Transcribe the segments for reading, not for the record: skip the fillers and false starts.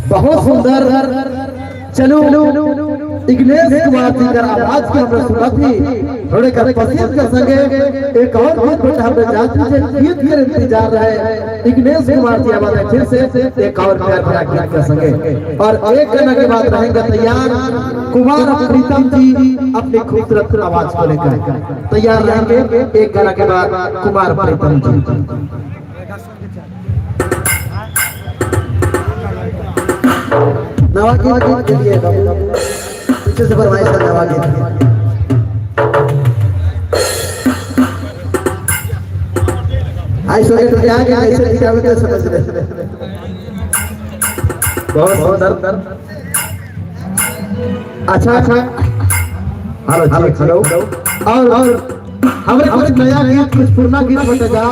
बहुत सुंदर। चलो इग्नेश कुमार जी का आवाज की हमने सुना थी थोड़े कर पसंद के संगे एक और गीत बेटा हमने जाति से गीत के इंतजार रहे। इग्नेश कुमार जी आवाज फिर से एक और प्यार भरा गीत के संगे और एक गाना के बाद रहेंगे तैयार कुमार प्रीतम जी अपनी खूबसूरत आवाज को लेकर तैयार रहेंगे। एक गाना के बाद कुमार प्रीतम जी। नवा गीत के लिए पीछे से फरमाइश है नवा गीत। आई सोचे तो क्या गया ऐसे क्या होता है समझ ले। बहुत सुंदर। अच्छा हेलो हेलो और हमरे कुछ नया गीत कुछ पुराना गीत बता जा।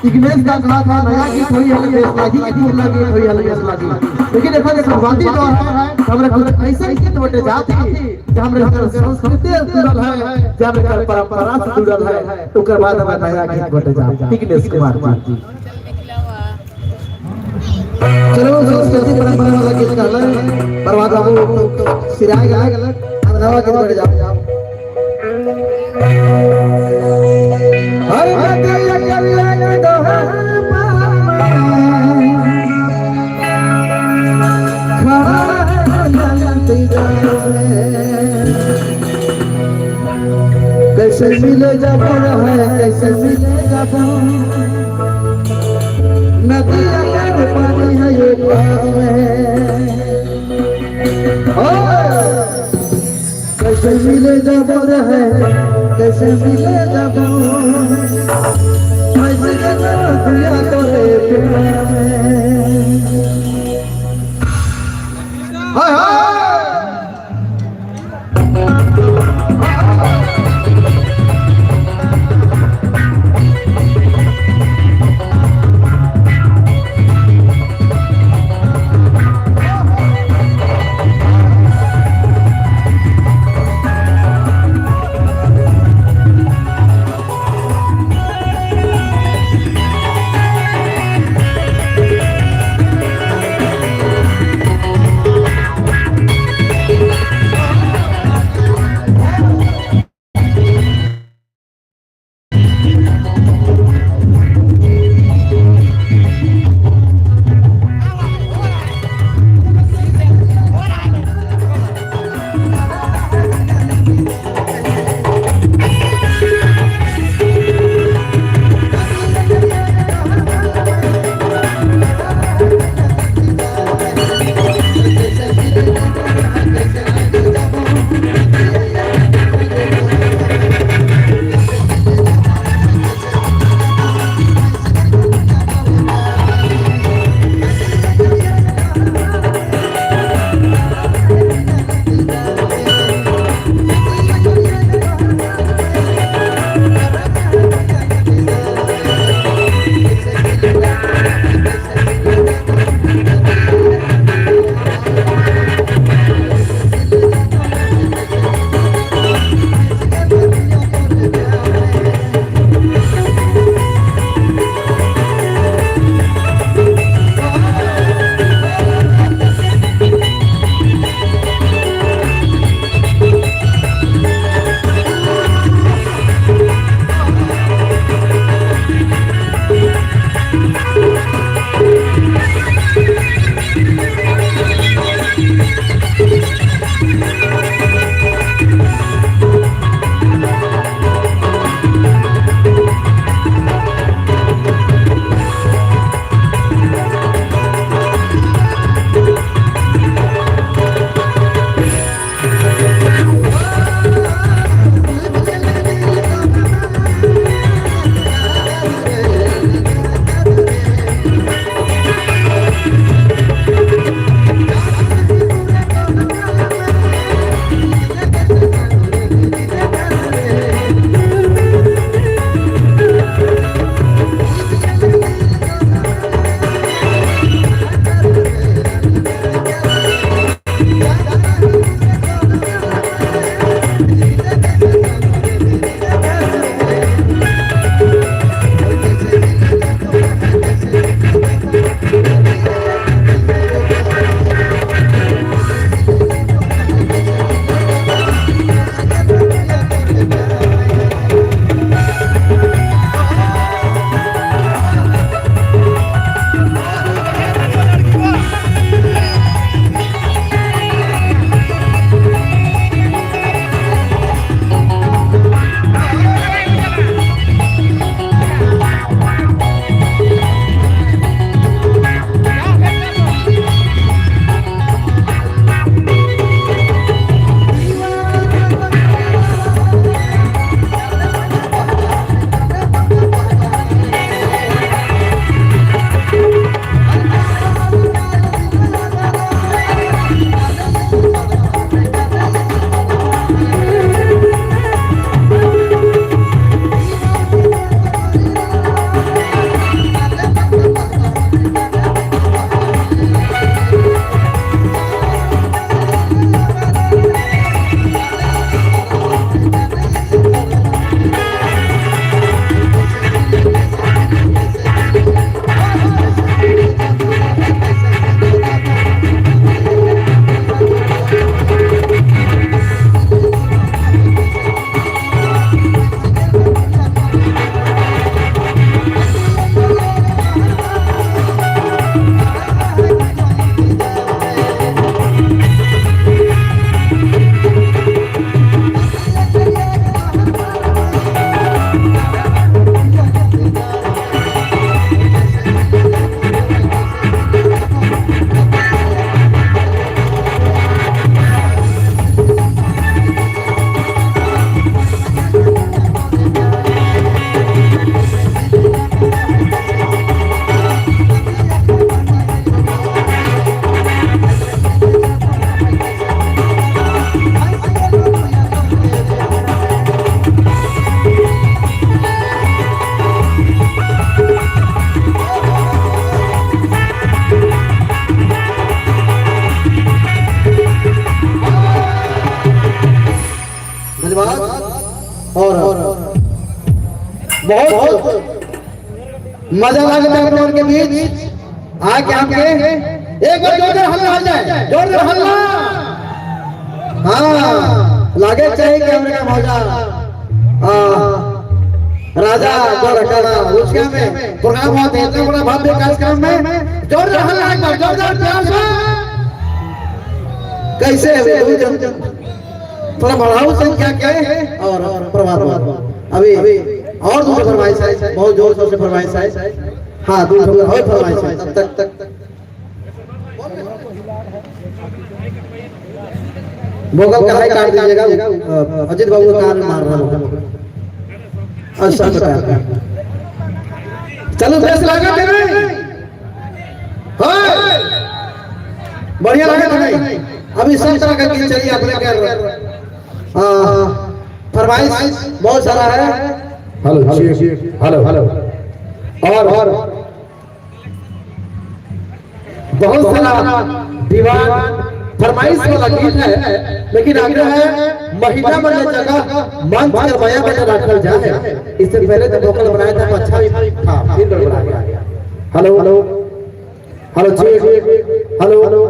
इग्नेश का कहा था नया गीत हुई है देश लागी पुराना गीत हुई है देश लागी। लेकिन देखो ये संवादी जो है हमरे कुछ ऐसे गीत बता जाती कि हमरे संस्कृति जुड़ल है जे हमरे परंपरा से जुड़ल है तो ओकर बाद हम नया गीत बता जा। इग्नेश कुमार जी चलो संस्कृति परंपरा वाला गीत कर ले बर्बाद बाबू सिराय गाय गलत अब नवा गीत बता जा। हर बदल कल्याण दोहा कैसे मिले जब है कैसे मिले जब नदिया के पानी है ये कैसे मिले जब है कैसे मिले जब कैसे दिया तोरे प्यार में। हाय हाय बहुत मजा लगता है लोगों के बीच आके आपके एक बार जोरदार हल्ला हो जाए, जोरदार हल्ला। हाँ लागे चाहिए कि हमने मौजा राजा जोड़कड़ा उसके में प्रोग्राम होते हैं, इतना बड़ा भव्य कार्यक्रम में जोरदार हल्ला एक बार, जोरदार प्यार से। कैसे है थोड़ा बढ़ाओ संख्या क्या है और प्रभाव अभी और दूसरे फरमाइश है, बहुत जोर शोर से फरमाइश है। हाँ दूसरे और फरमाइश है तक भोगल का हाई काट दीजिएगा। अजित बाबू का कान मार रहा है। अच्छा चलो बेस लगा तेरे बढ़िया लगा तुम्हें। अभी सब तरह का गीत चलिए अपने कर फरमाइश बहुत सारा है। हेलो हेलो हेलो और बहुत सारा दीवान फरमाइश वाला गीत है, लेकिन आग्रह है महिला वाले जगह मंच का बया बजा रखल जाए। इससे पहले तो वोकल बनाया था तो अच्छा भी था, फिर गड़बड़ा गया। हेलो हेलो हेलो जी हेलो हेलो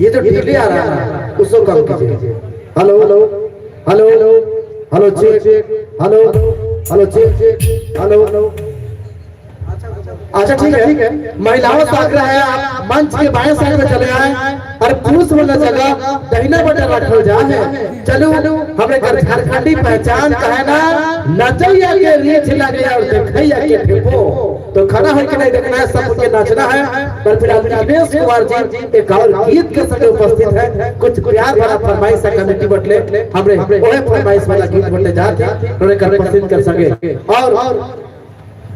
ये तो डिले आ रहा है उसको कम कीजिए। हेलो हेलो हेलो हेलो जी हेलो हेलो जी हेलो। अच्छा ठीक है महिलाओं से आग्रह है आप मंच के बाएं साइड में चले आए और पुरुष वाला जगह दहिना बटा रखल जाए। चलो हमरे झारखंडी पहचान कहे ना नचैया के रीछ लगे और देखैया के ठेपो। तो खड़ा होकर नहीं देखना है, सबके नाचना है। पर फिलहाल दिनेश कुमार जी एक और गीत के संग उपस्थित है। कुछ प्यार भरा फरमाइश से कमेटी बटले हमरे ओए फरमाइश वाला गीत बटले जाके थोड़े कर पसंद कर सके। और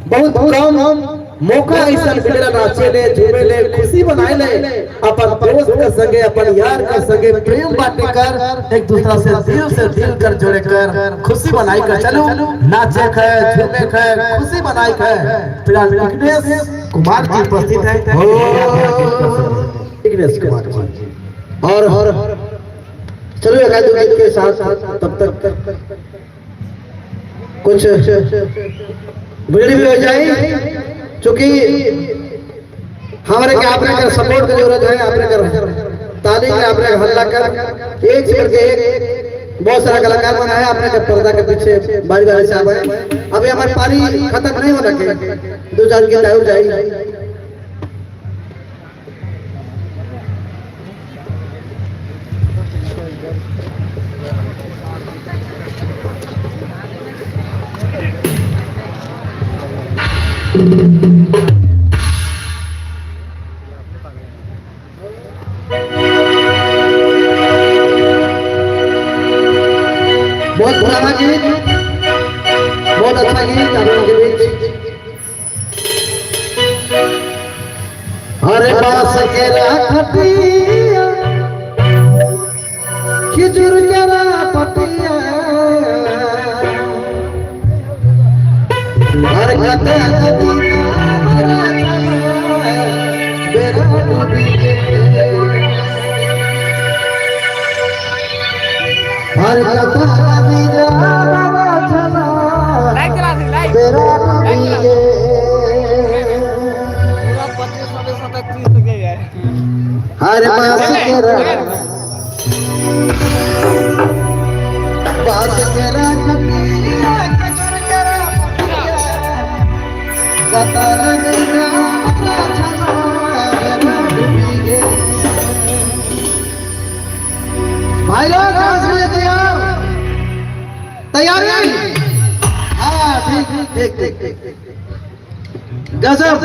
बहुत कम मौका ऐसा मिलेला नाचे ले झूमे ले खुशी बनाए ले अपन दोस्त के संगे अपन यार के संगे प्रेम बांटे कर एक दूसरा से दिल कर जोड़े कर खुशी बनाई कर। चलो नाचे है झूमे है खुशी बनाई कर। फिलहाल दिनेश कुमार जी उपस्थित है। दिनेश कुमार जी और चलो एक आध गीत के साथ तब तक कुछ वीडियो भी हो जाए, क्योंकि हमारे क्या आपने कर सपोर्ट की जरूरत है। आपने कर ताली में आपने हल्ला कर एक से करके एक बहुत सारा कलाकार बना है। आपने जब पर्दा के पीछे बारी बारी से आए। अभी हमारी पारी खत्म नहीं हो रखे, 2-4 की टाइम जाएगी। बहुत पुराना गीत, बहुत अच्छा गीत आप लोगों के बीच। अरे बास के राखतिया खिजुर के राखतिया हर कते हर हर मास के बास के राखतिया कतर भाई लोग तैयारी। हाँ ठीक गजब।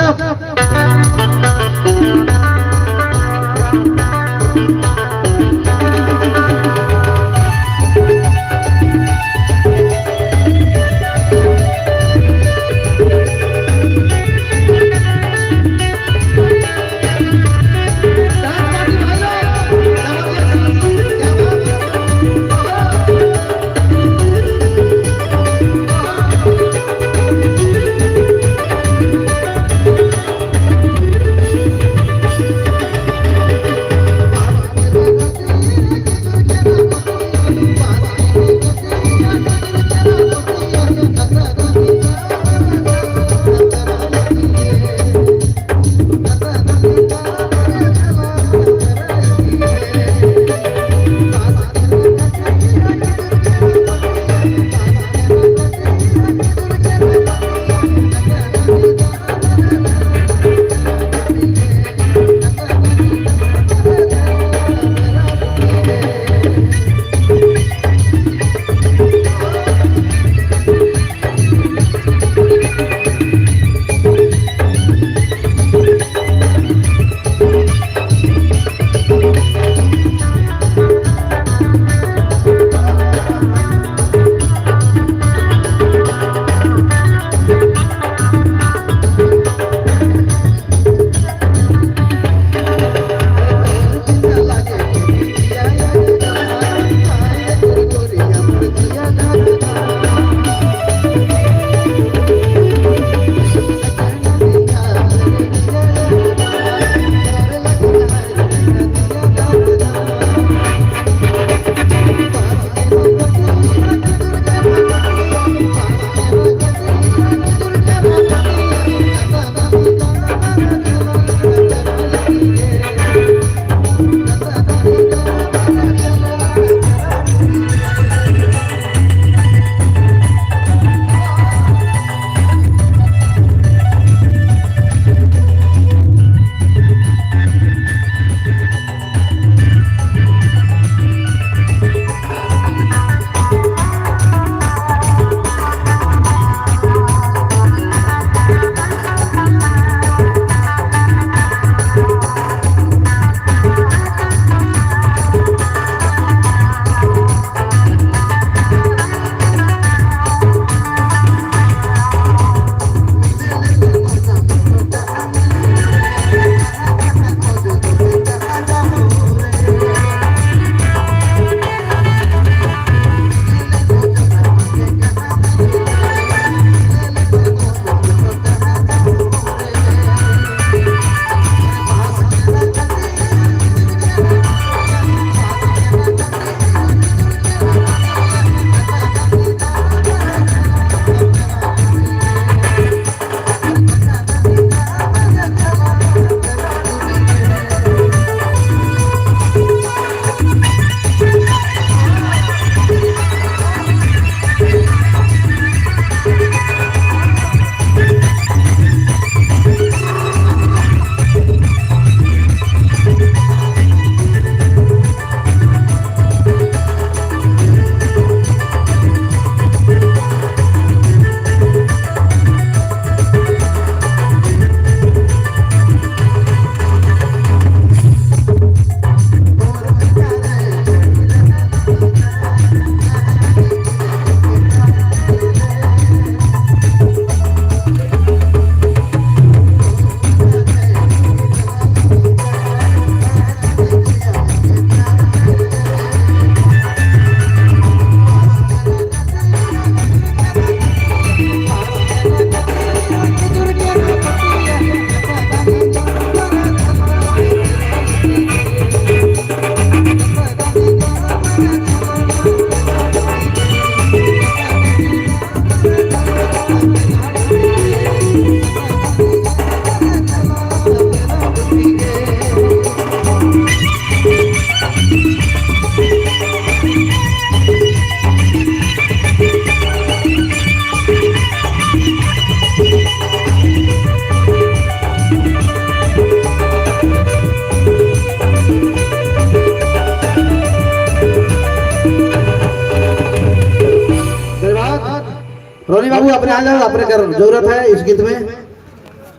रोनी बाबू अपने आ जाओ, अपने कर जरूरत है इस गीत में,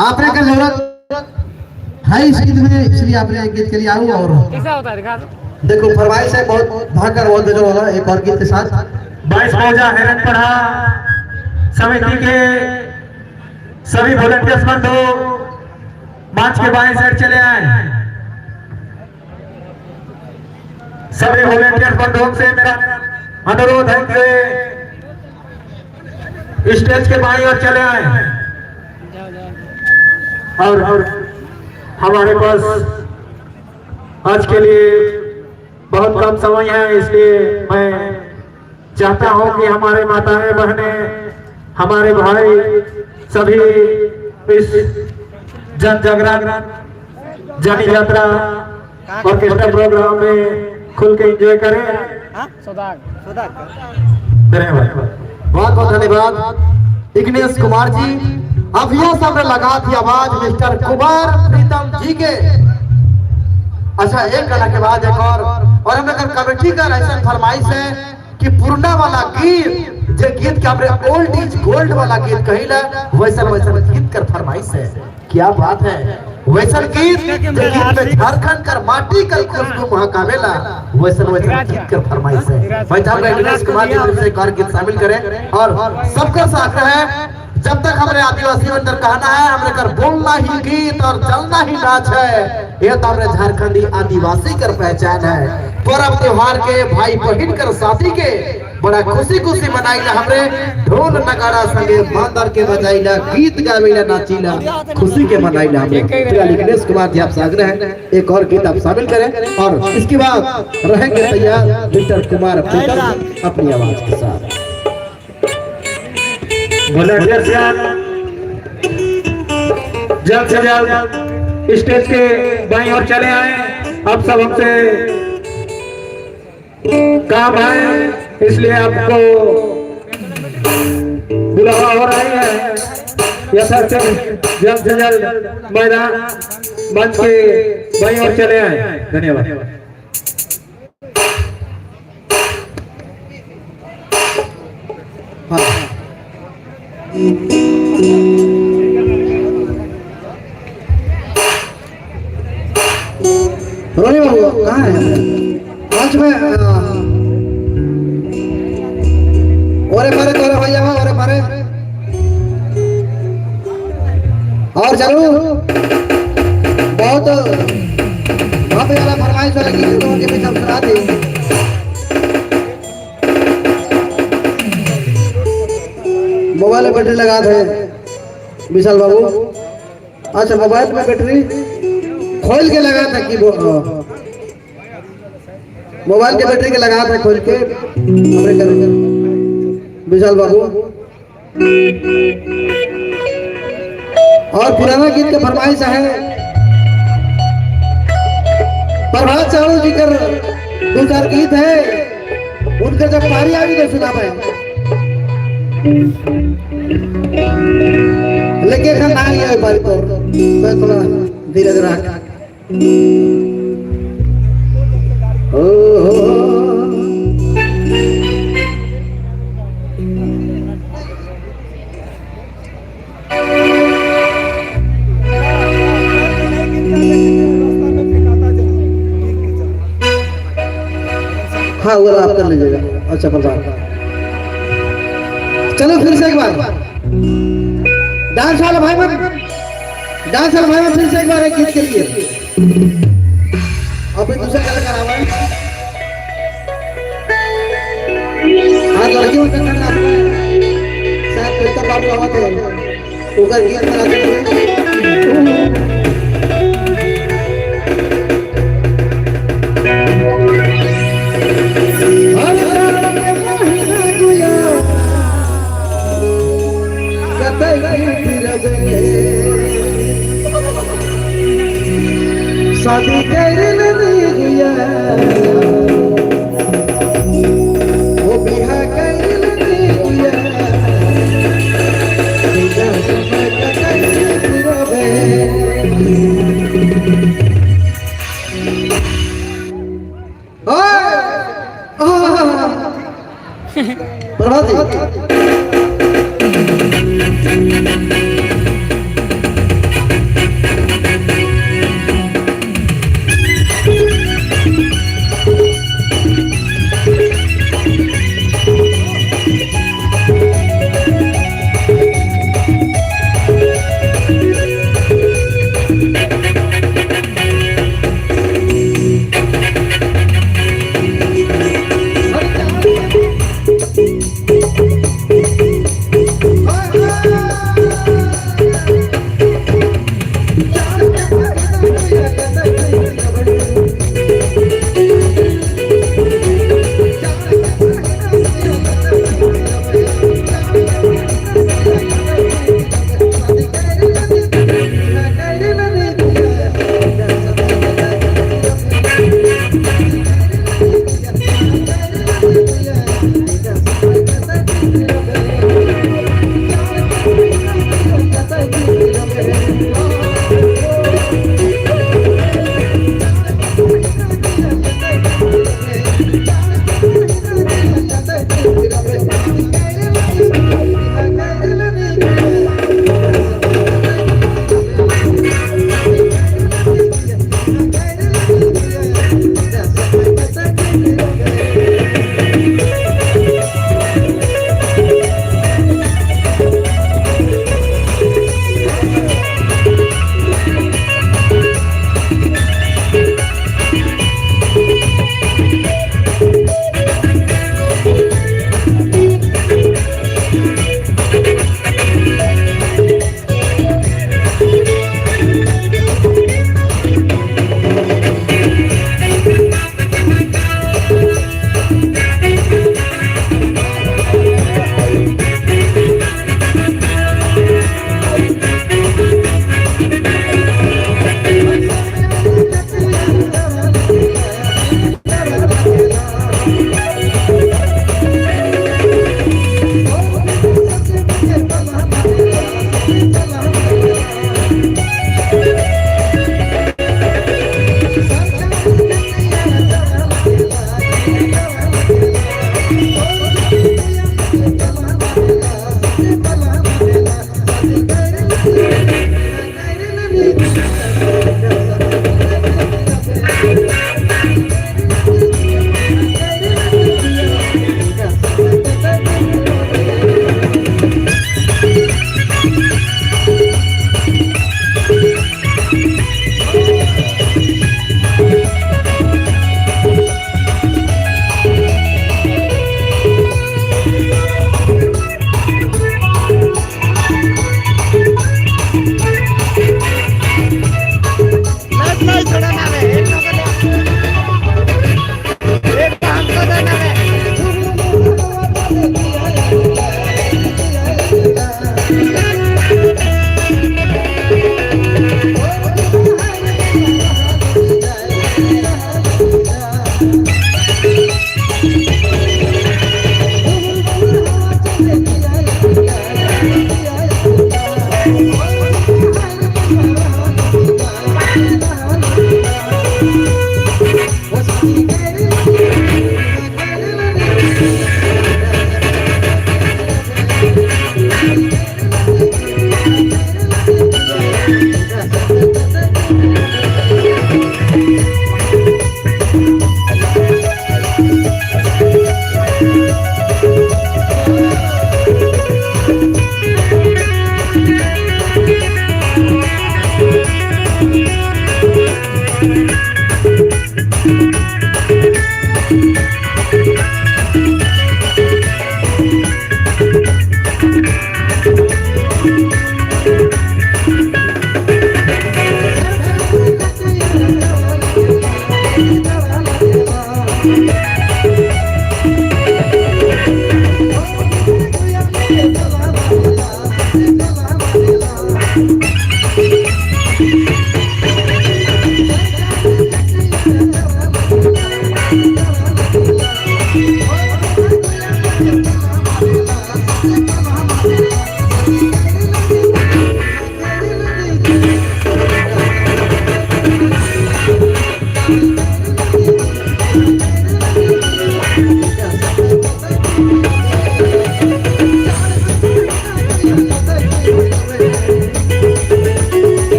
आपने कर जरूरत है इस गीत में, इसलिए आपने गीत के लिए आओ। और कैसा होता है दिखा देखो फरमाइश है बहुत भागकर बहुत बेजो होगा एक और गीत के साथ। 22 मौजा हेरत पढ़ा समिति के सभी वॉलंटियर्स बंधु मंच के बाएं साइड चले आए। सभी वॉलंटियर्स बंधुओं से मेरा अनुरोध है कि स्टेज के बाईं ओर चले आए। और हमारे पास आज के लिए बहुत कम समय है, इसलिए मैं चाहता हूं कि हमारे माताएं बहनें हमारे भाई सभी इस जन जागरण जन यात्रा ऑर्केस्ट्रा प्रोग्राम में खुल के एंजॉय करें। धन्यवाद, बहुत बहुत धन्यवाद इग्नेश कुमार जी। अब यह सब लगा थी आवाज मिस्टर कुमार प्रीतम जी के। अच्छा एक गाना के बाद एक और हम अगर कमेटी का ऐसा फरमाइश है कि पूर्णा वाला गीत जो गीत के अपने ओल्ड इज गोल्ड वाला गीत कहिला वैसा वैसा गीत कर फरमाइश है। क्या बात है, वैसा गीत जो गीत में झारखंड कर माटी कर खुशबू महकावेला वैसा वैसा गीत कर फरमाइश है। भाई साहब इग्नेश कुमार जी से एक और गीत शामिल करें और सबका साथ है। जब तक हमारे आदिवासी अंदर कहना है हमने कर बोलना ही गीत और चलना ही नाच है, यह तो हमारे झारखंडी आदिवासी कर पहचान है। पर्व त्योहार के भाई बहन कर शादी के बड़ा खुशी खुशी मनाइला, हमरे ढोल नगाड़ा संगे मांदर के बजाइला, गीत गावेला नाचीला, खुशी के मनाइला। हमरे इग्नेश कुमार जी आपसे आग्रह है एक और गीत आप शामिल करें और इसके बाद रहेंगे तैयार मिस्टर कुमार प्रीतम अपनी आवाज के साथ। वॉलंटियर्स जल्द से जल्द स्टेज के बाईं ओर चले आए। अब सब हमसे काम है इसलिए आपको बुलावा हो रही है। जल्द से जल्द मैदान मंच के बाईं ओर चले आए। धन्यवाद। रोनी बाबू कहाँ है मंच में? ओरे मारे तोरे भैया ओरे मारे और चलो बहुत वहाँ पे वाला फरमाइश वाला गीत तो उनके भी सब सुना दी। मोबाइल में बैटरी लगा थे विशाल बाबू। अच्छा मोबाइल में बैटरी खोल के लगा था कि मोबाइल के बैटरी के लगा था खोल के विशाल बाबू। और पुराना गीत का फरमाइश है प्रभात चावल जी कर दो चार गीत है उनके जब पारी आई तो सुना पाए लेकिन ना लिया बारी तो थोड़ा धीरे धीरे हाँ वो आप कर लीजिएगा। अच्छा प्रधान चलो फिर से एक बार डांस वाला भाई फिर से एक बार एक गीत के लिए और फिर दूसरा कलाकार आवा है। हाँ लड़कियों का करना शायद प्रीतम बाबू आवा थे उनका गीत बनाते थे। शादी कर लिया वो बिहा कर लिया हाय हाय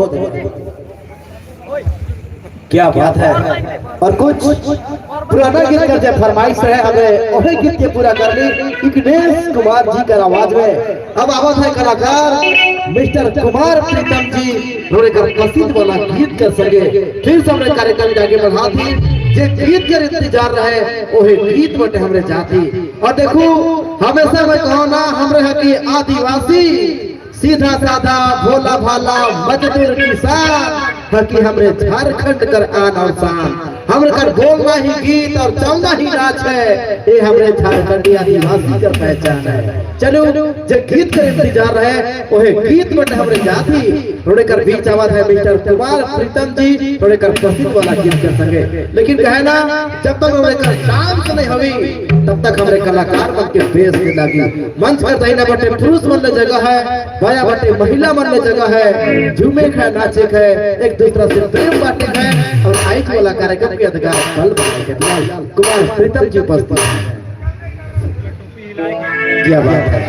महोदय। क्या बात है। और कुछ पुराना गीत का जो फरमाइश है हमें वही गीत के पूरा कर ली इग्नेश कुमार जी का आवाज में। अब आवाज है कलाकार मिस्टर कुमार प्रीतम जी थोड़े कर प्रसिद्ध वाला गीत कर सके। फिर से हमने कार्यक्रम के आगे बढ़ा थी जे गीत के इंतजार रहे वही गीत बटे हमरे जाती। और देखो हमेशा मैं कहो ना हमरे है कि आदिवासी सीधा साधा भोला भाला मजदूर किसान कि हमरे झारखंड कर आन और शान। हमरे कर बोलना ही गीत और चलना ही नाच है, ये हमरे झारखंडी आदिवासी का पहचान है। चलो जो गीत का इंतजार है वही गीत में हमरे जाती थोड़े कर बीच आवाज है मिस्टर कुमार प्रीतम जी थोड़े कर प्रसिद्ध वाला गीत कर सके। लेकिन कहे ना जब तक हमरे कर डांस नहीं हुई तब तक हमरे कलाकार बन के बेस के लगी। मंच पर दही ना बटे पुरुष मन में जगह है, बाया बटे महिला मन में जगह है, झूमे है नाचे है, एक दूसरा से प्रेम बांटे है। और आइट वाला कार्यक्रम के अधिकार बल बनाए के कुमार प्रीतम जी उपस्थित है। क्या बात है।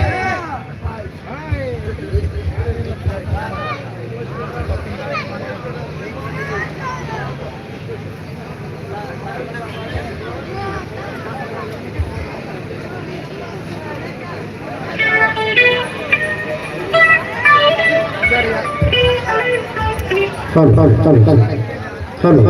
चलो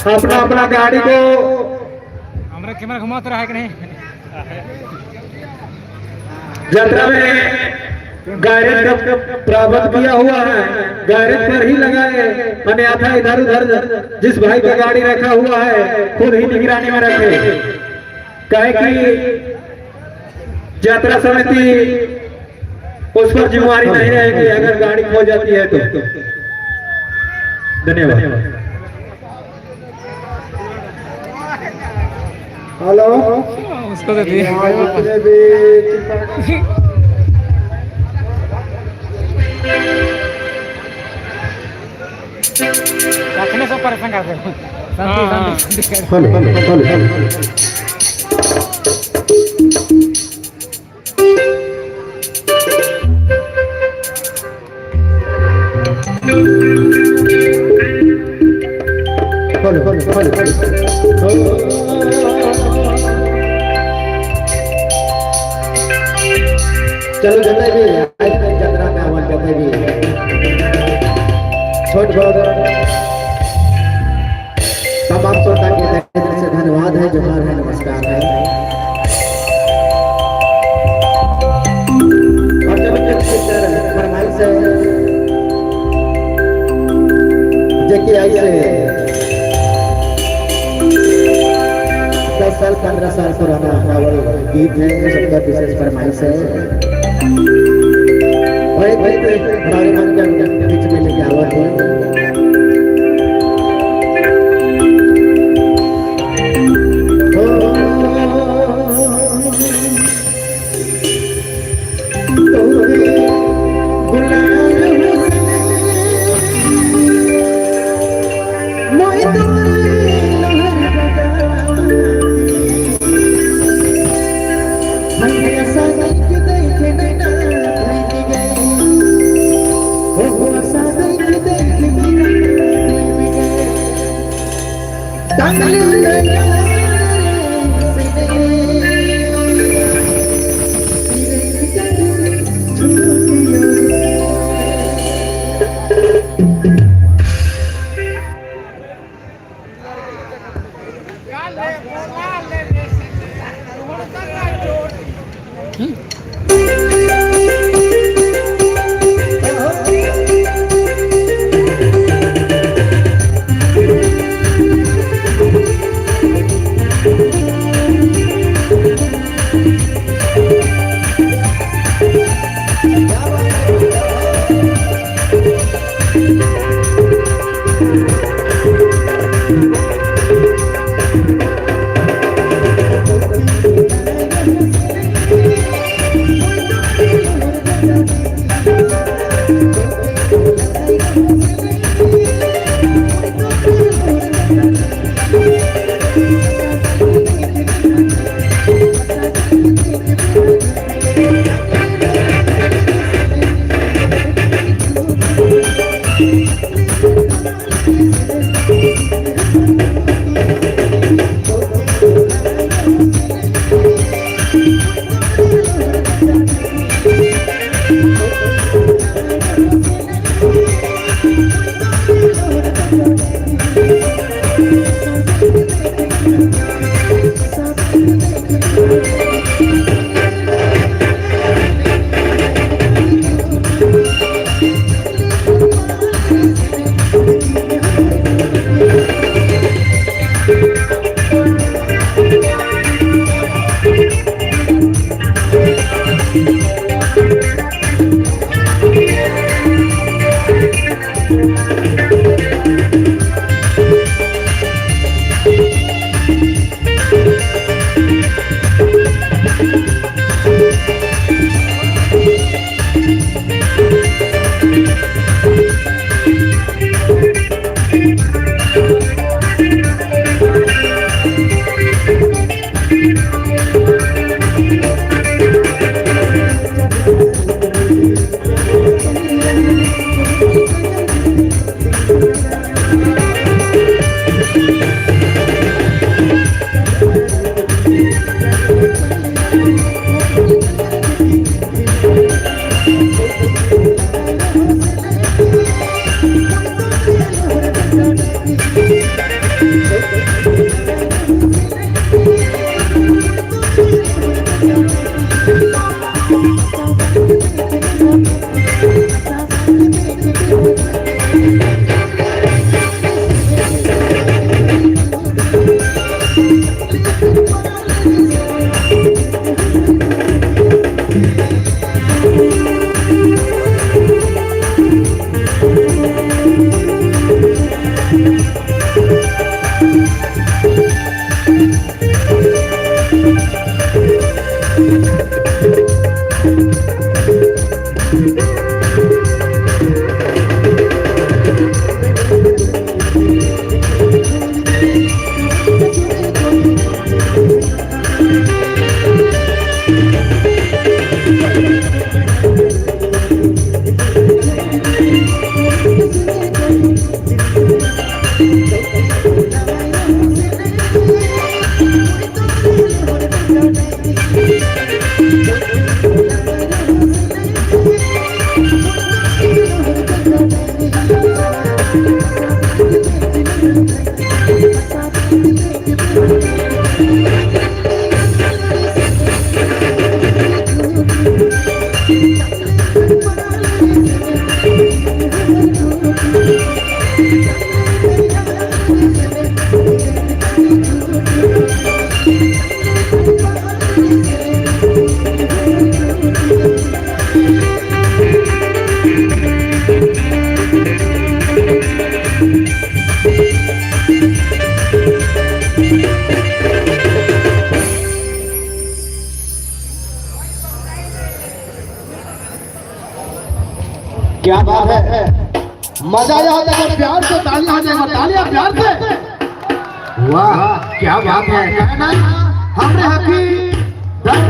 अपना अपना गाड़ी को हमारा कैमरा घुमाता रहा है कि नहीं। यात्रा में गैरेज का प्रावधान किया हुआ है, गैरेज पर ही लगाए। अन्यथा इधर उधर जिस भाई का गाड़ी रखा हुआ है खुद ही निगरानी में रखे। कहे कि यात्रा समिति उस पर जिम्मेवारी नहीं रहेगी अगर गाड़ी खो जाती है तो। धन्यवाद। हेलो उसको दे दिए। रखने से परेशान कर दे। चलो जते भी यात्रा में आवाज जते भी छोट बहुत तमाम श्रोता के तहे दिल से धन्यवाद है, जोहार है, नमस्कार है। और जब फरमाइश है जेके आई से 10 साल 15 साल पुराना गीत है, सबका विशेष फरमाइश है। भाई हमारे मन के बीच में लेके आवा है। क्या बात है, मजा आया होता है प्यार से, तालियां हो जाएगा, तालियां प्यार से। वाह क्या बात है, हमने